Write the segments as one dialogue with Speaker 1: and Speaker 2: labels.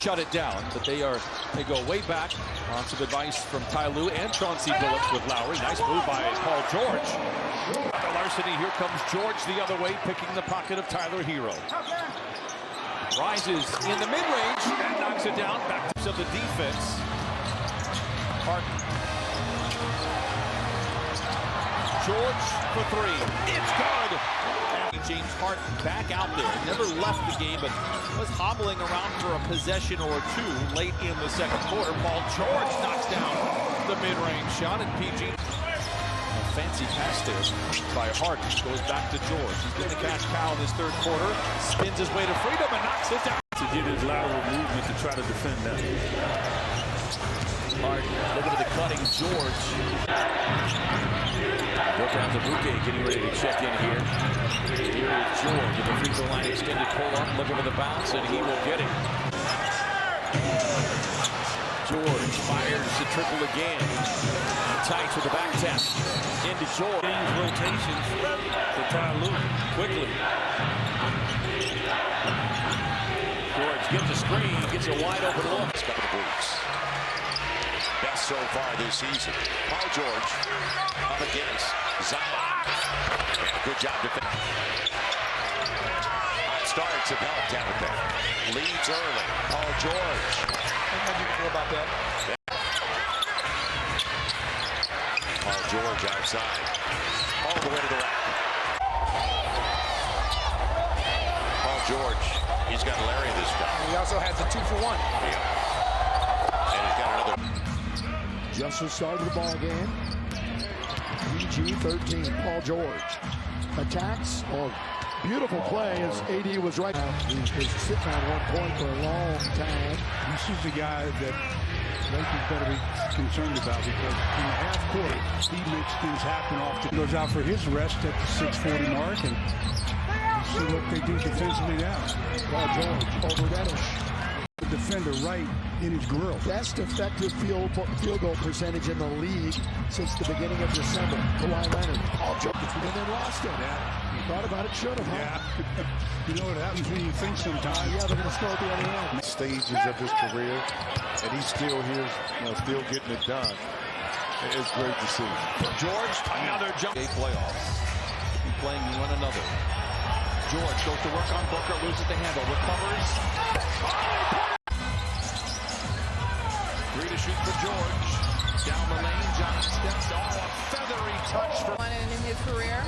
Speaker 1: shut it down, but they go way back on some advice from Ty Lue and Chauncey Billups with Lowry. Nice move by Paul George. The larceny, here comes George the other way, picking the pocket of Tyler Hero. Rises in the mid-range and knocks it down. Back to the defense. Harden. George for three. It's good. And James Harden back out there. Never left the game, but was hobbling around for a possession or two late in the second quarter. Paul George knocks down the mid-range shot, and PG. A fancy pass there by Harden. Goes back to George. He's going to cash cow in this third quarter. Spins his way to freedom and knocks it down.
Speaker 2: To get his lateral movement to try to defend that.
Speaker 1: Harden looking at the cutting George. Workout the Bouquet getting ready to check in here. Here is George at the free throw line, extended pull-up, looking for the bounce, and he will get it. George fires the triple again. Tight with the back tap. Into George.
Speaker 2: Change rotations for Ty Lue quickly.
Speaker 1: George gets a screen, gets a wide open look.
Speaker 3: Couple of boots. Best so far this season. Paul George up against Zion. And good job defending. Hot starts have helped Tabitha. Leads early. Paul George.
Speaker 1: How do you feel about that?
Speaker 3: Paul George outside. All the way to the rack. Paul George. He's got Larry this time.
Speaker 4: He also has a 2-for-1.
Speaker 3: Yeah. And he's got another.
Speaker 4: Just the start of the ball game. PG 13. Paul George attacks. Oh, beautiful play as AD was right. He was sitting on 1 point for a long time.
Speaker 2: This is the guy that Lakers better be concerned about, because in the half court he makes things happen often. Goes out for his rest at the 6:40 mark, and see what they do defensively now.
Speaker 4: Paul George over Reddish.
Speaker 2: The defender right in his grill.
Speaker 4: Best effective field goal percentage in the league since the beginning of December. Kawhi Leonard. Paul George, and then lost it.
Speaker 2: Yeah.
Speaker 4: You thought about it, should have, huh?
Speaker 2: Yeah. You know what happens when you think sometimes.
Speaker 4: Yeah, they're going to score at the other end.
Speaker 5: Stages of his career, and he's still here, still getting it done. It's great to see.
Speaker 1: George, another jump. Playoffs. Keep playing one another. George goes to work on Booker, loses the handle, recovers. Three to shoot for George. Down the lane, John steps. Oh, a feathery touch for
Speaker 6: one in his career.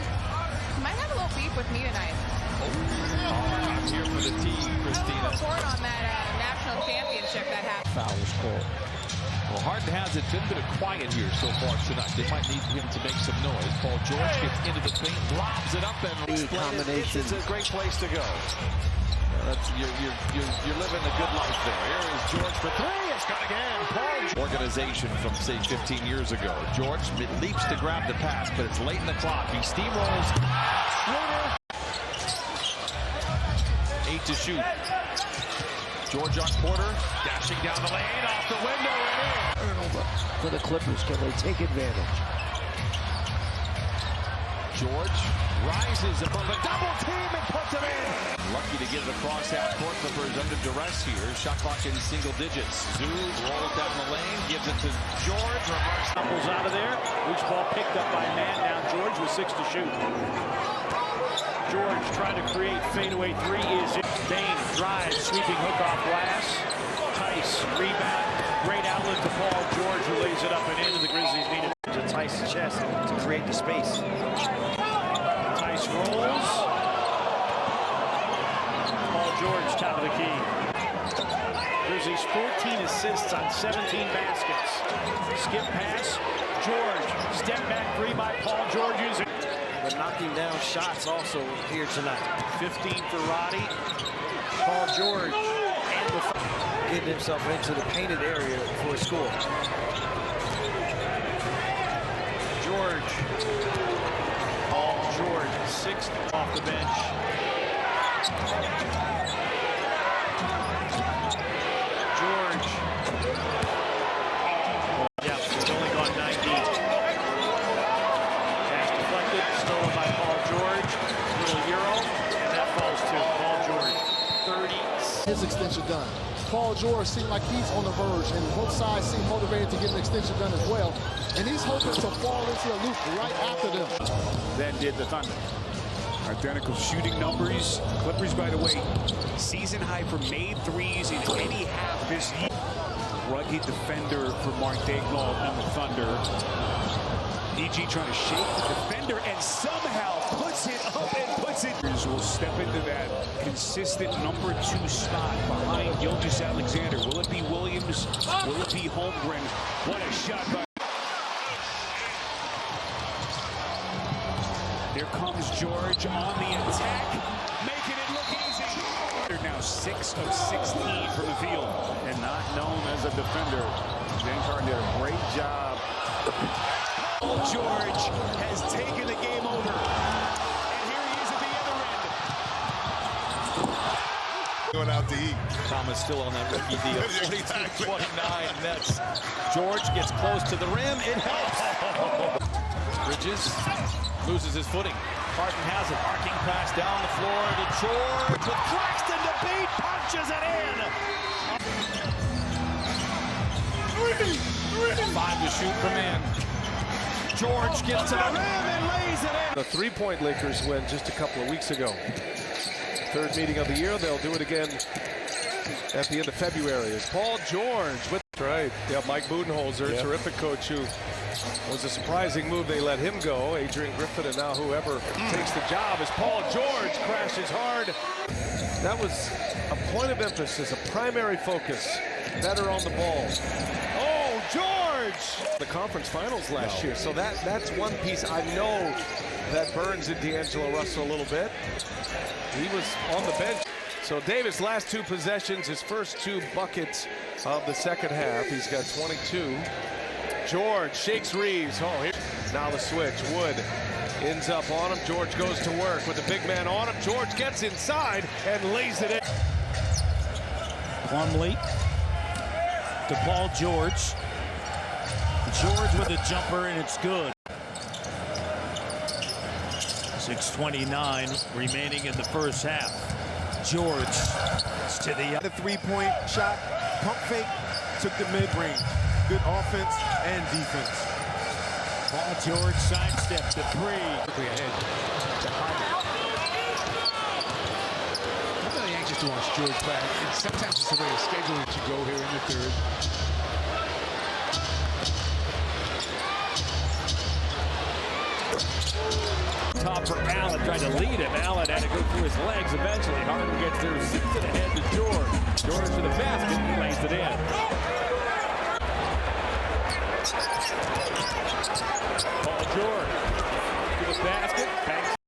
Speaker 6: He might have a little beef with me tonight.
Speaker 1: I'm here for the team, Christina.
Speaker 6: Report on that national championship that happened.
Speaker 4: Foul was called.
Speaker 1: Well, Harden has it been a bit of quiet here so far tonight. They might need him to make some noise. Paul George gets into the paint, lobs it up, and combination. It's a great place to go. You're living a good life there. Here is George for three. It's got again. Paul. Organization from say 15 years ago. George leaps to grab the pass, but it's late in the clock. He steamrolls. Schroeder. 8 to shoot. George on Porter, dashing down the lane, off the window, and in.
Speaker 4: For the Clippers, can they take advantage?
Speaker 1: George rises above a double team and puts it in. Lucky to get it across half court. Clippers under duress here. Shot clock in single digits. Zoo rolls down the lane, gives it to George. Reverse tumbles out of there. Loose ball picked up by man. Now George with 6 to shoot. George trying to create fadeaway three is in. Bain drives, sweeping hook off glass. Tice rebound. Great outlet to Paul George, who lays it up and in. The Grizzlies need it to Tice's chest to create the space. Tice rolls. Paul George, top of the key. Grizzlies 14 assists on 17 baskets. Skip pass. George, step back three by Paul George.
Speaker 7: But knocking down shots also here tonight.
Speaker 1: 15 for Roddy. Paul George and the
Speaker 7: getting himself into the painted area for a score.
Speaker 1: George. Paul George, 6th off the bench. George. Yeah, it's only gone 9 deep. Pass deflected, stolen by Paul George. Little Euro, and that falls to Paul George. 30.
Speaker 4: His extension done. Paul Paul George seems like he's on the verge, and both sides seem motivated to get an extension done as well. And he's hoping to fall into a loop right after them.
Speaker 2: Then did the Thunder. Identical shooting numbers. Clippers, by the way, season high for made threes in any half this year. Rugged defender for Mark Daignault and the Thunder. EG trying to shake the defender and somehow puts it up and puts it. Will step into that consistent number 2 spot behind Gilgeous Alexander. Will it be Williams? Will it be Holmgren? What a shot by. Here comes George on the attack, making it look easy. They're now 6 of 16 from the field.
Speaker 5: And not known as a defender. James Harden did a great job.
Speaker 2: George has taken the game over. And here he is at the other end.
Speaker 5: Going out to eat.
Speaker 1: Thomas still on that rookie deal. 42-29 Nets. George gets close to the rim. It helps. Bridges loses his footing. Harden has it. Arcing pass down the floor to George with Claxton to beat. Punches it in. 5 to shoot from in. George gets to the rim and lays it in.
Speaker 8: The three-point Lakers win just a couple of weeks ago. Third meeting of the year. They'll do it again at the end of February. It's Paul George with right. Yeah, Mike Budenholzer, terrific coach who was a surprising move. They let him go. Adrian Griffin and now whoever takes the job as Paul George crashes hard. That was a point of emphasis, a primary focus. Better on the ball. Oh, George! The conference finals last year. So that's one piece I know that burns in D'Angelo Russell a little bit. He was on the bench. So Davis, last 2 possessions, his first 2 buckets of the second half. He's got 22. George shakes Reeves. Oh, here. Now the switch. Wood ends up on him. George goes to work with the big man on him. George gets inside and lays it in.
Speaker 9: Plumlee to Paul George. George with a jumper, and it's good. 6:29 remaining in the first half. George to the
Speaker 5: three-point shot, pump fake, took the mid-range. Good offense and defense.
Speaker 9: Paul George sidestep to 3.
Speaker 2: Quickly ahead to Harden. I'm really anxious to watch George play. And sometimes it's the way of scheduling to go here in the third.
Speaker 9: top for Allen, trying to lead him. Allen had to go through his legs eventually. Harden gets there, zips it ahead to George. George to the basket, he lays it in. Paul George to the basket, banks